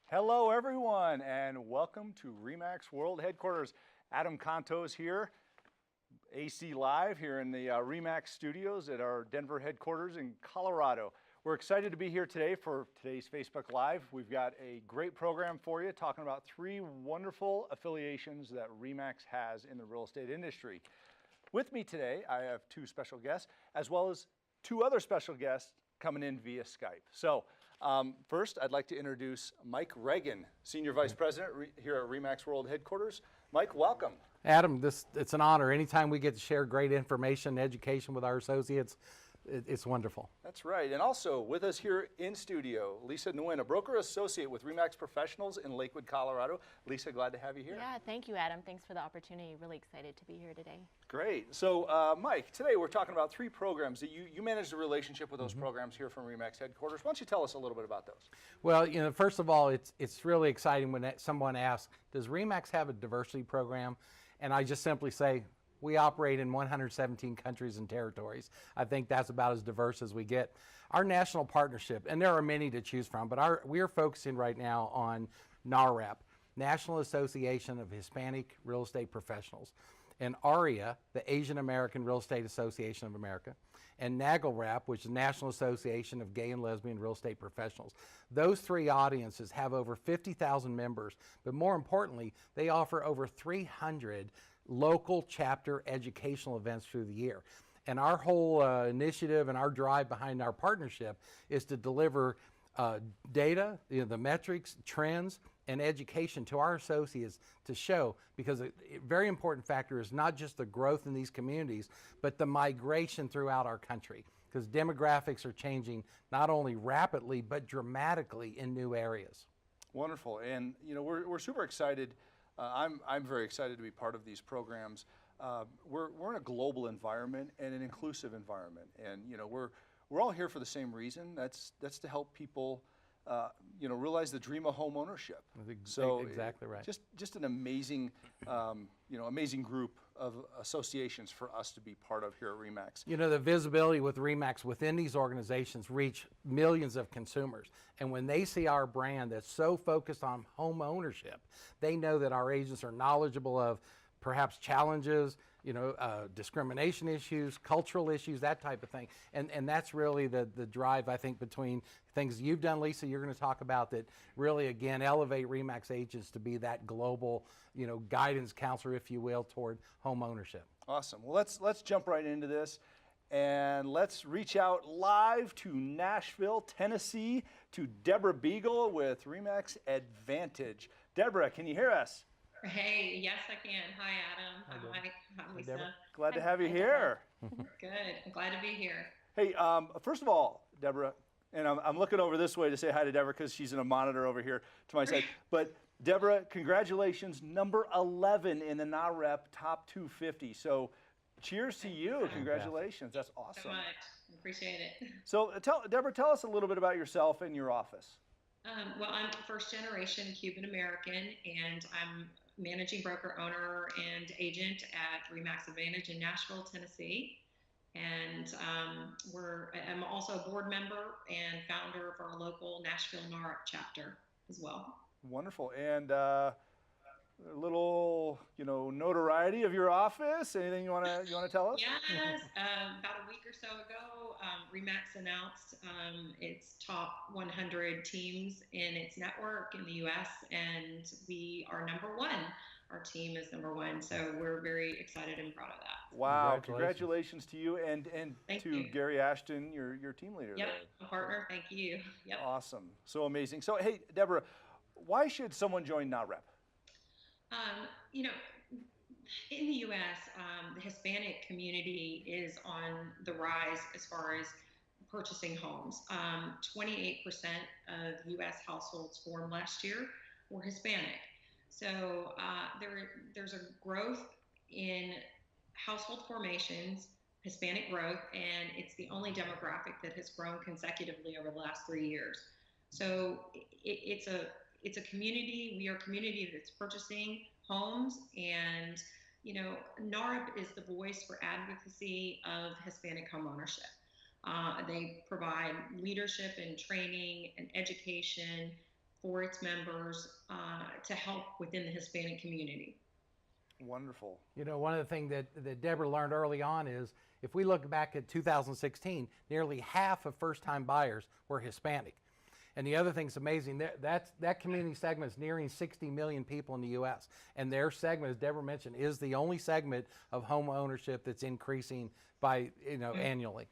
Hello everyone and welcome to Remax World Headquarters. Adam Contos here, AC Live here in the Remax studios at our Denver headquarters in Colorado. We're excited to be here today for today's Facebook Live. We've got a great program for you talking about 3 wonderful affiliations that Remax has in the real estate industry. With me today, I have 2 special guests as well as 2 other special guests coming in via Skype. So first, I'd like to introduce Mike Reagan, Senior Vice President here at Remax World Headquarters. Mike, welcome. Adam, it's an honor. Anytime we get to share great information, education with our associates, it's wonderful. That's right. And also with us here in studio, Lisa Nguyen, a broker associate with Remax Professionals in Lakewood, Colorado. Lisa, glad to have you here. Yeah, thank you, Adam. Thanks for the opportunity. Really excited to be here today. Great. So, Mike, today we're talking about 3 programs that you manage the relationship with those programs here from Remax headquarters. Why don't you tell us a little bit about those? Well, first of all, it's really exciting when someone asks, does Remax have a diversity program? And I just simply say, we operate in 117 countries and territories. I think that's about as diverse as we get. Our national partnership, and there are many to choose from, but we are focusing right now on NonRep, National Association of Hispanic Real Estate Professionals, and Aria, the Asian American Real Estate Association of America, and Naga Rep, which is National Association of Gay and Lesbian Real Estate Professionals. Those 3 audiences have over 50,000 members, but more importantly, they offer over 300 local chapter educational events through the year. And our whole initiative and our drive behind our partnership is to deliver data, the metrics, trends, and education to our associates to show, because a very important factor is not just the growth in these communities, but the migration throughout our country, because demographics are changing not only rapidly, but dramatically in new areas. Wonderful. And, we're super excited. I'm very excited to be part of these programs. We're in a global environment and an inclusive environment. And, we're all here for the same reason. That's to help people realize the dream of home ownership. So exactly right. Just an amazing, amazing group of associations for us to be part of here at Remax. The visibility with Remax within these organizations reach millions of consumers. And when they see our brand that's so focused on home ownership, they know that our agents are knowledgeable of perhaps challenges, discrimination issues, cultural issues, that type of thing. And that's really the drive, I think, between things you've done, Lisa, you're going to talk about, that really, again, elevate Remax agents to be that global, guidance counselor, if you will, toward home ownership. Awesome. Well, let's jump right into this. And let's reach out live to Nashville, Tennessee, to Deborah Beagle with Remax Advantage. Deborah, can you hear us? Hey, yes, I can. Hi, Adam. Hi, Mike. Hi, Lisa. Glad to have you here. Good. I'm glad to be here. Hey, first of all, Deborah, and I'm looking over this way to say hi to Deborah because she's in a monitor over here to my side. But Deborah, congratulations, number 11 in the NonRep Top 250. So cheers to you. Congratulations. That's awesome. So much. Appreciate it. So Deborah, tell us a little bit about yourself and your office. Well, I'm first generation Cuban American, and I'm managing broker, owner, and agent at Remax Advantage in Nashville, Tennessee. And I'm also a board member and founder of our local Nashville NonRep chapter as well. Wonderful. And a little, notoriety of your office. Anything you want to tell us? Yes. About a week or so ago, Remax announced its top 100 teams in its network in the U.S., and we are number 1. Our team is number 1, so we're very excited and proud of that. Wow! Congratulations to you and Thank to you. Gary Ashton, your team leader. Yep, there. a partner. Thank you. Yep. Awesome. So amazing. So hey, Deborah, why should someone join NonRep? In the U.S., the Hispanic community is on the rise as far as purchasing homes. 28% of U.S. households formed last year were Hispanic. So there's a growth in household formations, Hispanic growth, and it's the only demographic that has grown consecutively over the last 3 years. So it's a community. We are a community that's purchasing homes, and NonRep is the voice for advocacy of Hispanic homeownership. They provide leadership and training and education for its members to help within the Hispanic community. Wonderful. You know, one of the things that Deborah learned early on is if we look back at 2016, nearly half of first-time buyers were Hispanic. And the other thing's amazing, that community segment is nearing 60 million people in the U.S. And their segment, as Deborah mentioned, is the only segment of home ownership that's increasing by, annually.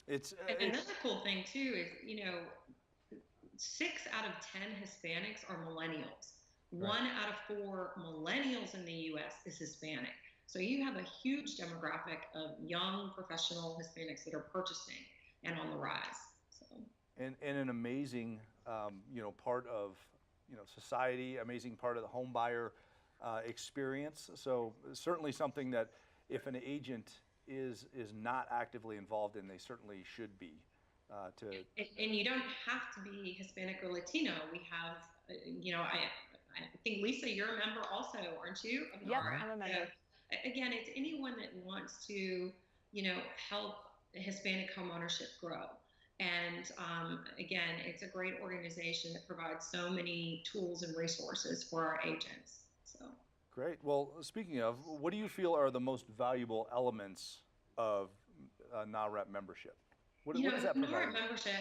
It's Another cool thing too is, 6 out of 10 Hispanics are millennials. Right. 1 out of 4 millennials in the U.S. is Hispanic. So you have a huge demographic of young professional Hispanics that are purchasing and on the rise. So. and an amazing, part of, society, amazing part of the home buyer experience. So certainly something that if an agent is not actively involved in, they certainly should be. And you don't have to be Hispanic or Latino. We have, I think, Lisa, you're a member also, aren't you? Yep, I'm a member. So, again, it's anyone that wants to, help Hispanic homeownership grow. And again, it's a great organization that provides so many tools and resources for our agents. So Great. Well, speaking of, what do you feel are the most valuable elements of NonRep membership? What does that provide? NonRep membership,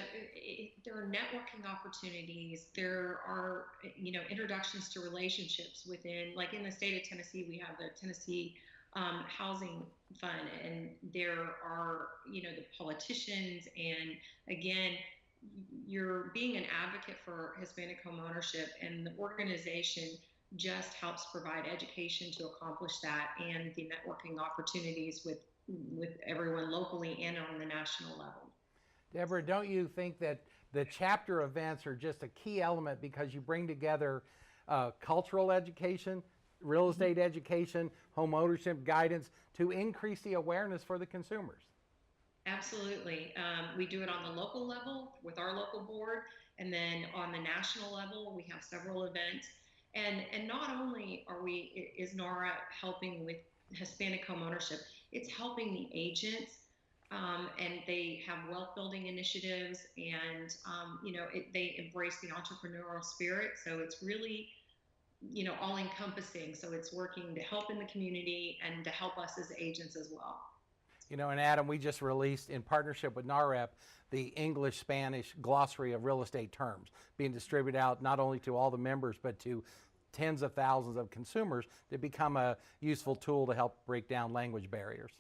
there are networking opportunities. There are, introductions to relationships within, like in the state of Tennessee, we have the Tennessee Housing Fund, and there are, the politicians, and again, you're being an advocate for Hispanic homeownership, and the organization just helps provide education to accomplish that, and the networking opportunities with everyone locally and on the national level. Deborah, don't you think that the chapter events are just a key element because you bring together cultural education, real estate education, home ownership guidance to increase the awareness for the consumers? Absolutely. We do it on the local level with our local board, and then on the national level, we have several events. And not only is NARA helping with Hispanic homeownership, it's helping the agents, and they have wealth building initiatives, and they embrace the entrepreneurial spirit. So it's really, all encompassing. So it's working to help in the community and to help us as agents as well. And Adam, we just released in partnership with NonRep the English-Spanish glossary of real estate terms being distributed out not only to all the members but to tens of thousands of consumers to become a useful tool to help break down language barriers.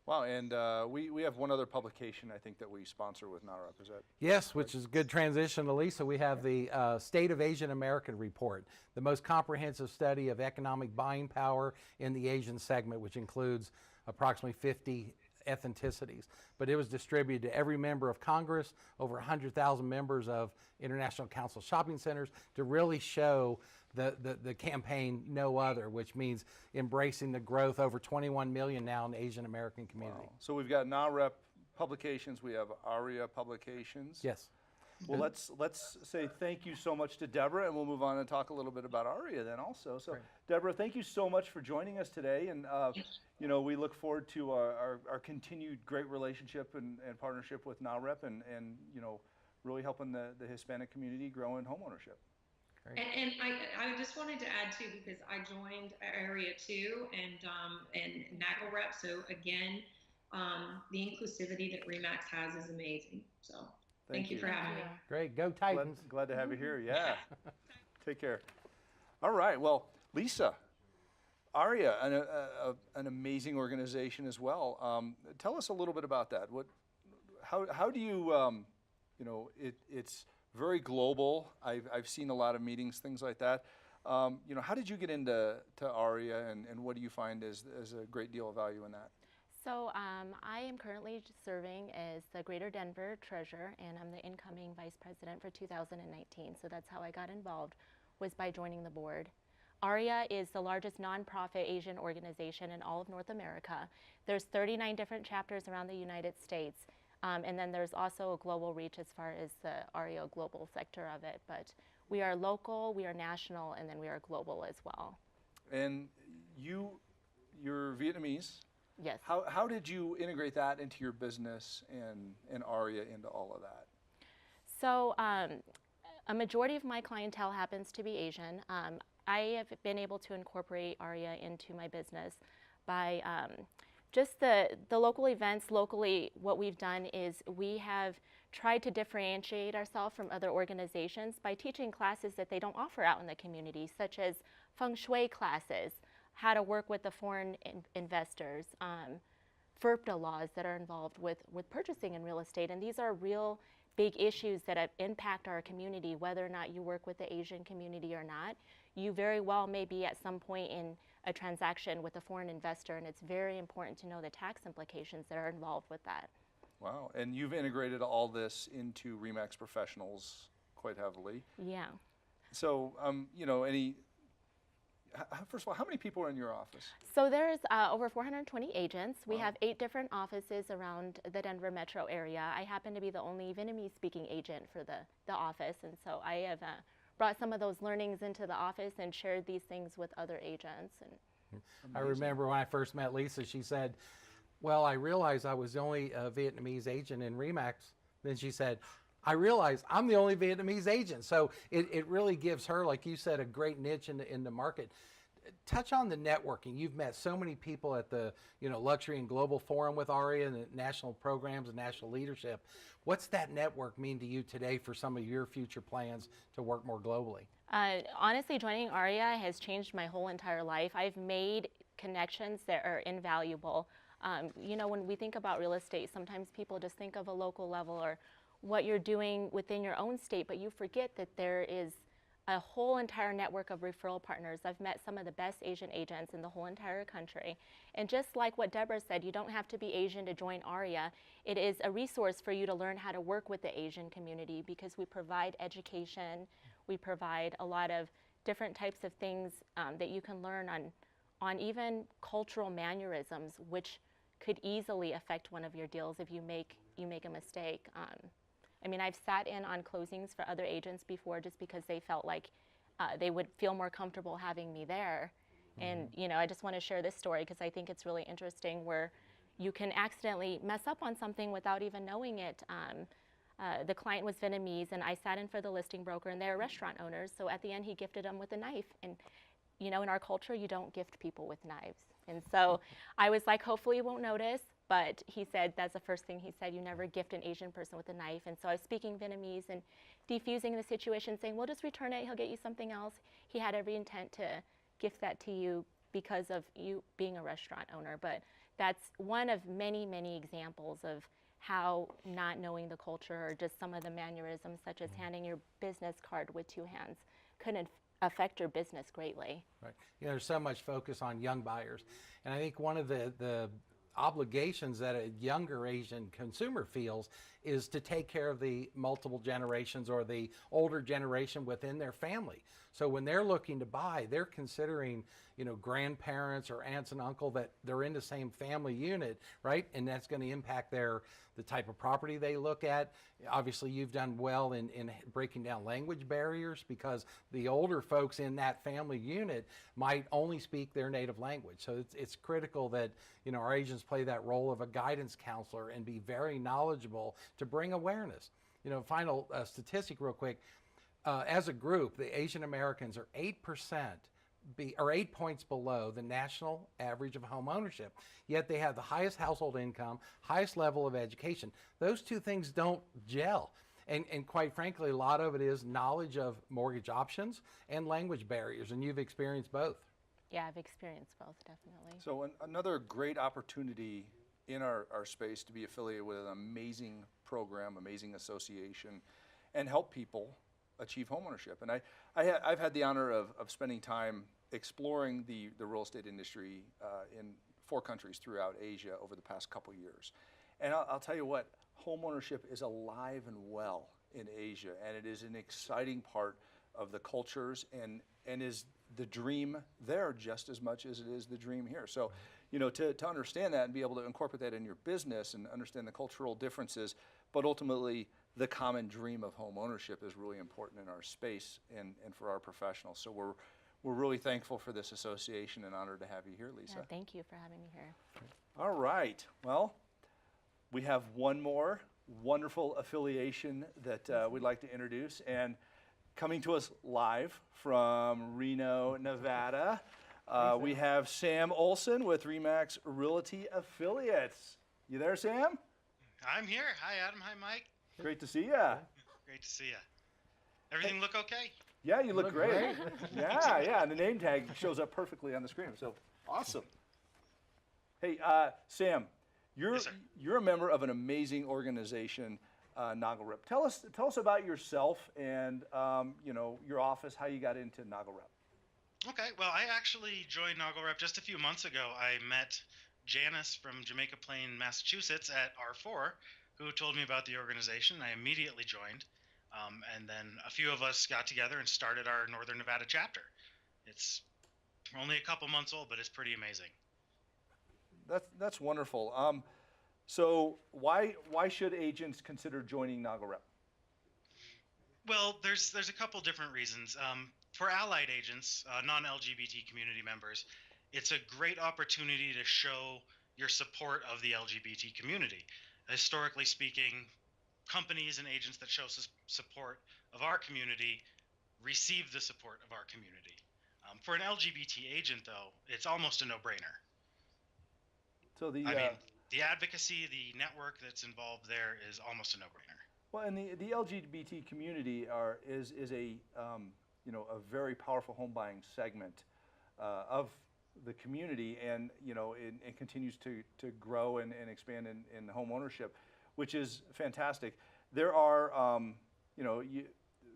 Wow, and we have one other publication I think that we sponsor with NonRep. Is that? Yes, which is a good transition to Lisa. We have the State of Asian American Report, the most comprehensive study of economic buying power in the Asian segment, which includes approximately 50 ethnicities. But it was distributed to every member of Congress, over 100,000 members of International Council Shopping Centers, to really show the campaign No Other, which means embracing the growth over 21 million now in the Asian American community. Wow. So we've got NonRep publications, we have Aria publications. Yes. Well, let's say thank you so much to Deborah, and we'll move on and talk a little bit about Aria then also. So, Great. Deborah, thank you so much for joining us today, and we look forward to our continued great relationship and partnership with NonRep, and really helping the Hispanic community grow in homeownership. And I just wanted to add too, because I joined Aria too, and Naga Rep. So again, the inclusivity that Remax has is amazing. So thank you for having me. Great, go Titans. Glad to have you here. Yeah. Take care. All right. Well, Lisa, Aria, an amazing organization as well. Tell us a little bit about that. How do you it's very global. I've seen a lot of meetings, things like that. How did you get into Aria, and what do you find as a great deal of value in that? So I am currently serving as the Greater Denver Treasurer, and I'm the incoming Vice President for 2019. So that's how I got involved, was by joining the board. Aria is the largest nonprofit Asian organization in all of North America. There's 39 different chapters around the United States. And then there's also a global reach as far as the Aria global sector of it. But we are local, we are national, and then we are global as well. And you're Vietnamese. Yes. How did you integrate that into your business and Aria into all of that? So A majority of my clientele happens to be Asian. I have been able to incorporate Aria into my business by just the local events. Locally, what we've done is we have tried to differentiate ourselves from other organizations by teaching classes that they don't offer out in the community, such as feng shui classes, how to work with the foreign investors, FERPTA laws that are involved with purchasing in real estate. And these are real big issues that impact our community, whether or not you work with the Asian community or not. You very well may be at some point in a transaction with a foreign investor, and it's very important to know the tax implications that are involved with that. Wow, and you've integrated all this into Remax Professionals quite heavily. Yeah. So, first of all, how many people are in your office? So there's over 420 agents. We Wow. have 8 different offices around the Denver metro area. I happen to be the only Vietnamese speaking agent for the office, and so I have brought some of those learnings into the office and shared these things with other agents. And I remember when I first met Lisa, she said, well, I realized I was the only Vietnamese agent in Remax. Then she said, I realized I'm the only Vietnamese agent. So it really gives her, like you said, a great niche in the market. Touch on the networking. You've met so many people at the Luxury and Global Forum with Aria and the national programs and national leadership. What's that network mean to you today for some of your future plans to work more globally? Honestly, joining Aria has changed my whole entire life. I've made connections that are invaluable. When we think about real estate, sometimes people just think of a local level or what you're doing within your own state, but you forget that there is a whole entire network of referral partners. I've met some of the best Asian agents in the whole entire country. And just like what Deborah said, you don't have to be Asian to join Aria. It is a resource for you to learn how to work with the Asian community because we provide education. We provide a lot of different types of things that you can learn on even cultural mannerisms, which could easily affect one of your deals if you make a mistake. I've sat in on closings for other agents before just because they felt like they would feel more comfortable having me there. Mm-hmm. And I just want to share this story because I think it's really interesting where you can accidentally mess up on something without even knowing it. The client was Vietnamese, and I sat in for the listing broker, and they're restaurant owners. So at the end, he gifted them with a knife. And in our culture, you don't gift people with knives. And so I was like, hopefully you won't notice. But he said, that's the first thing he said, you never gift an Asian person with a knife. And so I was speaking Vietnamese and defusing the situation, saying, well, just return it, he'll get you something else. He had every intent to gift that to you because of you being a restaurant owner. But that's one of many, many examples of how not knowing the culture or just some of the mannerisms, such as handing your business card with 2 hands, couldn't affect your business greatly. Right. There's so much focus on young buyers. And I think one of the obligations that a younger Asian consumer feels is to take care of the multiple generations or the older generation within their family. So when they're looking to buy, they're considering, grandparents or aunts and uncle that they're in the same family unit, right? And that's going to impact the type of property they look at. Obviously, you've done well in breaking down language barriers because the older folks in that family unit might only speak their native language. So it's critical that, our agents play that role of a guidance counselor and be very knowledgeable to bring awareness. Final statistic real quick. As a group, the Asian Americans are 8% 8 points below the national average of home ownership, yet they have the highest household income, highest level of education. Those two things don't gel. And quite frankly, a lot of it is knowledge of mortgage options and language barriers, and you've experienced both. Yeah, I've experienced both, definitely. So another great opportunity in our space to be affiliated with an amazing program, amazing association, and help people achieve homeownership. And I've had the honor of spending time exploring the real estate industry in 4 countries throughout Asia over the past couple years. And I'll tell you what, homeownership is alive and well in Asia, and it is an exciting part of the cultures and is the dream there just as much as it is the dream here. So, to understand that and be able to incorporate that in your business and understand the cultural differences, but ultimately the common dream of home ownership is really important in our space and for our professionals. So we're really thankful for this association and honored to have you here, Lisa. Yeah, thank you for having me here. All right. Well, we have one more wonderful affiliation that we'd like to introduce. And coming to us live from Reno, Nevada. We have Sam Olson with Remax Realty Affiliates. You there, Sam? I'm here. Hi, Adam. Hi, Mike. Great to see ya. Great to see you. Everything look okay? Yeah, you look Look great. great. Yeah, and the name tag shows up perfectly on the screen. So awesome. Hey, Sam, Yes, sir. you're a member of an amazing organization, Naga Rep. Tell us about yourself and your office, how you got into Naga Rep. Okay. Well, I actually joined Naga Rep just a few months ago. I met Janice from Jamaica Plain, Massachusetts at R4, who told me about the organization. I immediately joined. And then a few of us got together and started our Northern Nevada chapter. It's only a couple months old, but it's pretty amazing. That's wonderful. So why should agents consider joining Naga Rep? Well, there's a couple different reasons. For allied agents, non-LGBT community members, it's a great opportunity to show your support of the LGBT community. Historically speaking, companies and agents that show support of our community receive the support of our community. For an LGBT agent, though, it's almost a no-brainer. So I mean, the advocacy, the network that's involved there is almost a no-brainer. well, and the LGBT community is a a very powerful home buying segment of the community, and it continues to grow and expand in home ownership, which is fantastic. There are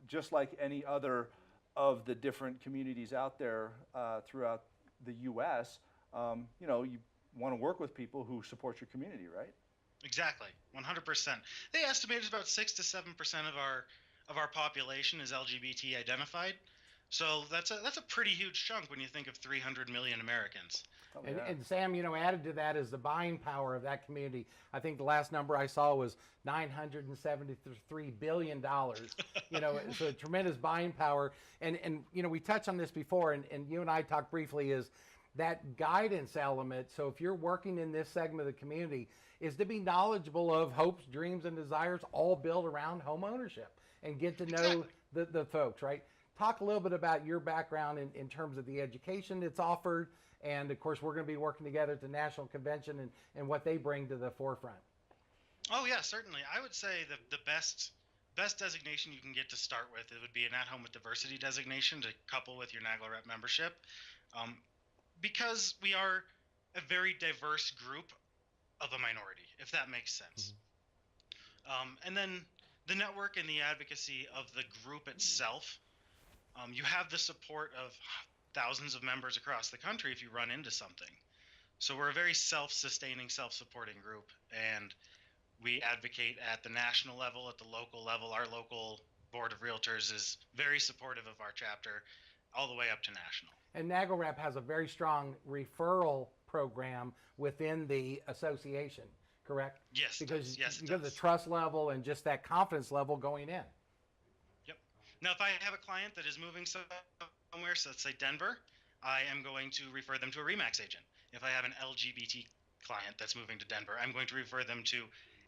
just like any other of the different communities out there throughout the U.S. You want to work with people who support your community, right? Exactly, 100%. They estimate it's about 6 to 7% of our population is LGBT identified. So that's a pretty huge chunk when you think of 300 million Americans. Oh, And, yeah. and Sam, added to that is the buying power of that community. I think the last number I saw was $973 billion. So tremendous buying power. And we touched on this before, and you and I talked briefly, is that guidance element. So if you're working in this segment of the community, is to be knowledgeable of hopes, dreams, and desires all built around home ownership and get to know the folks, right? Talk a little bit about your background in terms of the education that's offered. And of course, we're going to be working together at the National Convention and what they bring to the forefront. Oh yeah, certainly. I would say the best designation you can get to start with, it would be an at-home with diversity designation to couple with your Naga Rep membership. Because we are a very diverse group of a minority, if that makes sense. And then the network and the advocacy of the group itself, you have the support of thousands of members across the country if you run into something. So we're a very self-sustaining, self-supporting group, and we advocate at the national level, at the local level. Our local board of realtors is very supportive of our chapter, all the way up to national. And Naga Rep has a very strong referral program within the association, correct? Yes, it Because does. Yes, it because does. the trust level and just that confidence level going in. Yep. Now, if I have a client that is moving somewhere, so let's say Denver, I am going to refer them to a Remax agent. If I have an LGBT client that's moving to Denver, I'm going to refer them to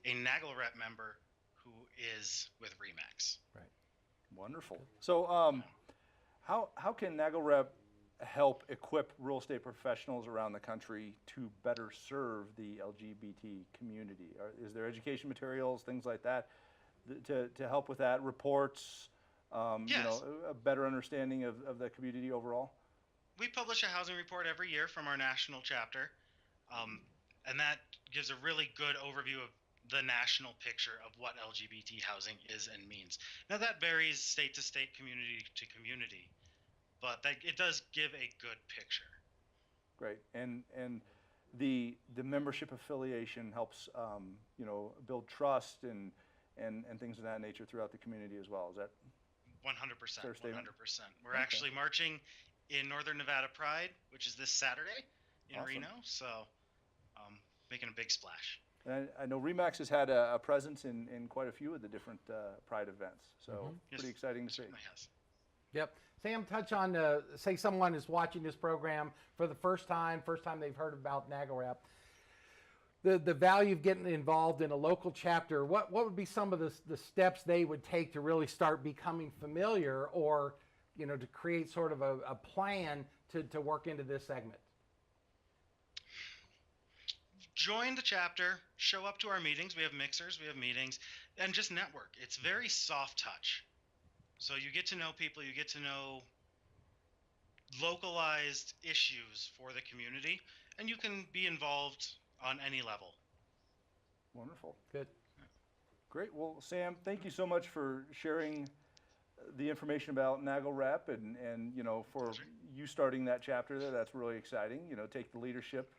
a Naga Rep member who is with Remax. Right. Wonderful. So how can Naga Rep help equip real estate professionals around the country to better serve the LGBT community? Is there education materials, things like that, to help with that? Reports, Yes. A better understanding of the community overall? We publish a housing report every year from our national chapter, and that gives a really good overview of the national picture of what LGBT housing is and means. Now that varies state to state, community to community, but it does give a good picture. Great. And the membership affiliation helps build trust and things of that nature throughout the community as well. Is that 100%. Fair statement. 100%. We're Okay. actually marching in Northern Nevada Pride, which is this Saturday in Awesome. Reno, so making a big splash. And I know Remax has had a presence in quite a few of the different Pride events, so Yes, pretty exciting to see. certainly has. Yep. Sam, touch on, say someone is watching this program for the first time they've heard about Naga Rep. the value of getting involved in a local chapter, what would be some of the steps they would take to really start becoming familiar, or, you know, to create sort of a plan to work into this segment? Join the chapter, show up to our meetings. We have mixers, we have meetings, and just network. It's very soft touch. So you get to know people, you get to know localized issues for the community, and you can be involved on any level. Wonderful. Good. Great. Well, Sam, thank you so much for sharing the information about Naga Rep, and you know, for you starting that chapter there. That's really exciting. You know, take the leadership,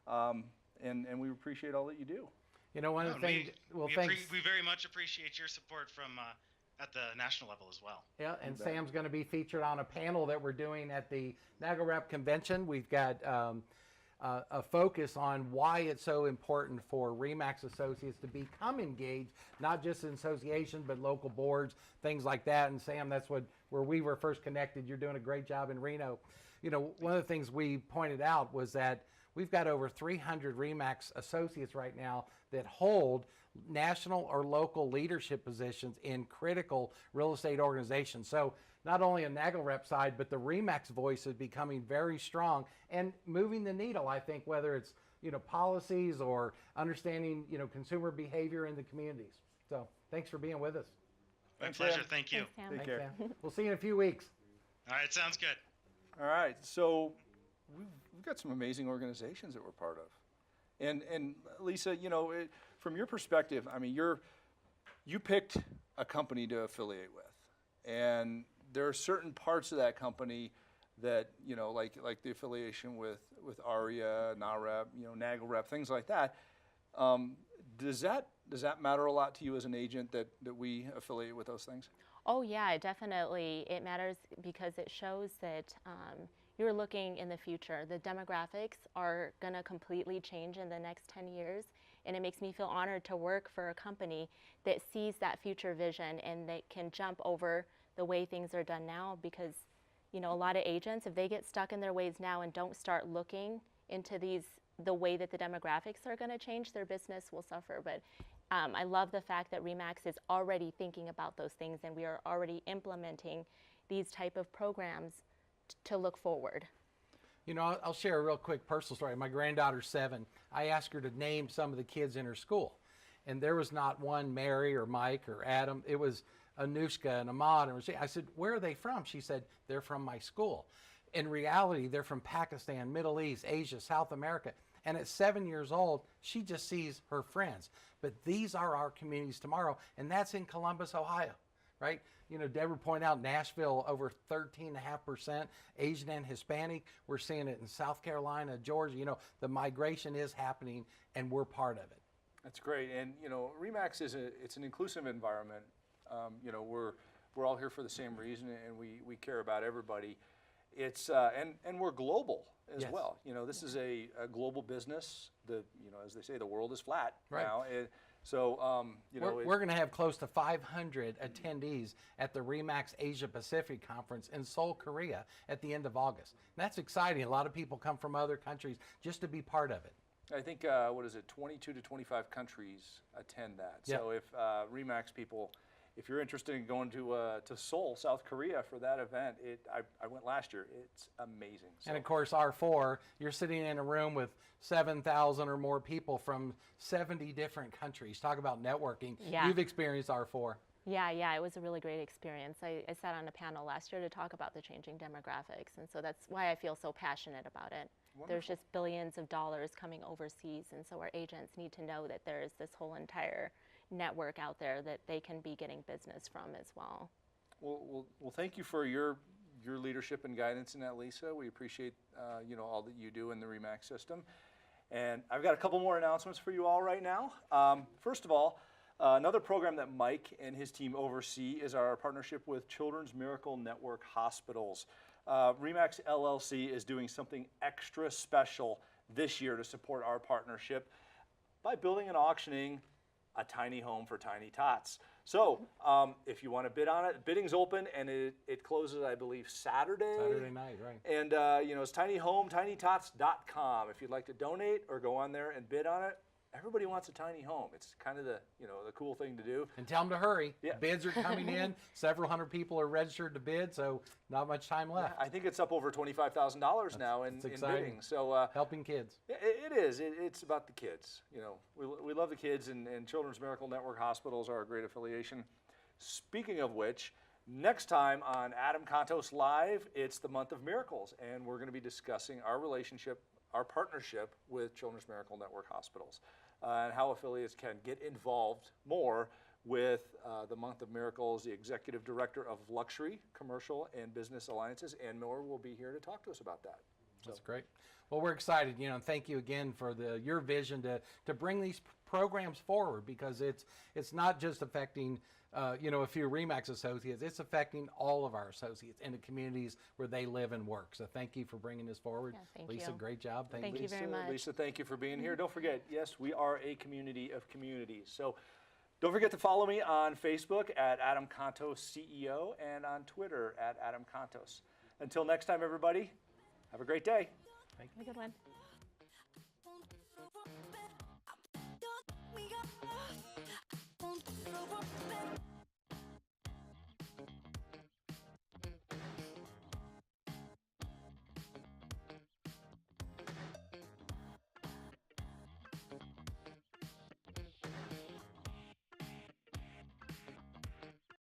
and we appreciate all that you do. You know, one of the things. We very much appreciate your support from at the national level as well. Yeah, and Sam's going to be featured on a panel that we're doing at the Naga Rep convention. We've got a focus on why it's so important for Remax associates to become engaged, not just in association, but local boards, things like that. And Sam, that's where we were first connected. You're doing a great job in Reno. You know, one of the things we pointed out was that we've got over 300 Remax associates right now that hold national or local leadership positions in critical real estate organizations. So not only a Naga Rep side, but the Remax voice is becoming very strong and moving the needle, I think, whether it's, you know, policies or understanding, you know, consumer behavior in the communities. So thanks for being with us. My pleasure. Thank you. Thanks, Sam. Take Thanks, care. Sam. We'll see you in a few weeks. All right, sounds good. All right. So we've got some amazing organizations that we're part of. And Lisa, you know, from your perspective, I mean, you picked a company to affiliate with, and there are certain parts of that company that, you know, like the affiliation with Aria, NonRep, you know, Naga Rep, things like that. Does that matter a lot to you as an agent that we affiliate with those things? Oh yeah, definitely. It matters because it shows that you're looking in the future. The demographics are going to completely change in the next 10 years, and it makes me feel honored to work for a company that sees that future vision and that can jump over the way things are done now, because, you know, a lot of agents, if they get stuck in their ways now and don't start looking into the way that the demographics are going to change, their business will suffer. But I love the fact that Remax is already thinking about those things, and we are already implementing these type of programs to look forward. You know, I'll share a real quick personal story. My granddaughter's 7. I asked her to name some of the kids in her school, and there was not one Mary or Mike or Adam. It was Anushka and Ahmad. And I said, where are they from? She said, they're from my school. In reality, they're from Pakistan, Middle East, Asia, South America. And at 7 years old, she just sees her friends. But these are our communities tomorrow, and that's in Columbus, Ohio, right? You know, Deborah pointed out Nashville, over 13.5% Asian and Hispanic. We're seeing it in South Carolina, Georgia. You know, the migration is happening, and we're part of it. That's great. And, you know, Remax it's an inclusive environment. You know, we're all here for the same reason, and we care about everybody. It's and we're global as Yes. well. You know, this is a global business. You know, as they say, the world is flat Right. now. So you know, We're going to have close to 500 attendees at the Remax Asia Pacific Conference in Seoul, Korea at the end of August. And that's exciting. A lot of people come from other countries just to be part of it. I think what is it? 22 to 25 countries attend that. Yep. So if Remax people, if you're interested in going to Seoul, South Korea for that event, I went last year. It's amazing. So. And of course, R4, you're sitting in a room with 7,000 or more people from 70 different countries. Talk about networking. Yeah. You've experienced R4. Yeah, it was a really great experience. I sat on a panel last year to talk about the changing demographics, and so that's why I feel so passionate about it. Wonderful. There's just billions of dollars coming overseas, and so our agents need to know that there is this whole entire network out there that they can be getting business from as well. Well, thank you for your leadership and guidance in that, Lisa. We appreciate you know, all that you do in the Remax system. And I've got a couple more announcements for you all right now. First of all, another program that Mike and his team oversee is our partnership with Children's Miracle Network Hospitals. Remax LLC is doing something extra special this year to support our partnership by building and auctioning a tiny home for tiny tots. So if you want to bid on it, bidding's open, and it closes, I believe, Saturday. Saturday night, right. And you know, it's tinyhome, tinytots.com. If you'd like to donate or go on there and bid on it, everybody wants a tiny home. It's kind of the cool thing to do. And tell them to hurry. Yeah. Bids are coming in. Several hundred people are registered to bid, so not much time left. I think it's up over $25,000 now in bidding. So helping kids. it is. It's about the kids. We love the kids, and Children's Miracle Network hospitals are a great affiliation. Speaking of which, next time on Adam Contos Live, it's the month of miracles, and we're going to be discussing our partnership with Children's Miracle Network hospitals, and how affiliates can get involved more with the month of miracles. The executive director of Luxury, Commercial, and Business Alliances, Ann Miller, will be here to talk to us about that. That's great. Well, we're excited, and thank you again for your vision to bring these programs forward, because it's not just affecting a few Remax associates. It's affecting all of our associates in the communities where they live and work. So thank you for bringing this forward. Yeah, thank Lisa, you. great job. Thank you very much. Lisa, thank you for being here. Don't forget, yes, we are a community of communities. So don't forget to follow me on Facebook at Adam Contos CEO and on Twitter at Adam Contos. Until next time, everybody, have a great day. Have a good one.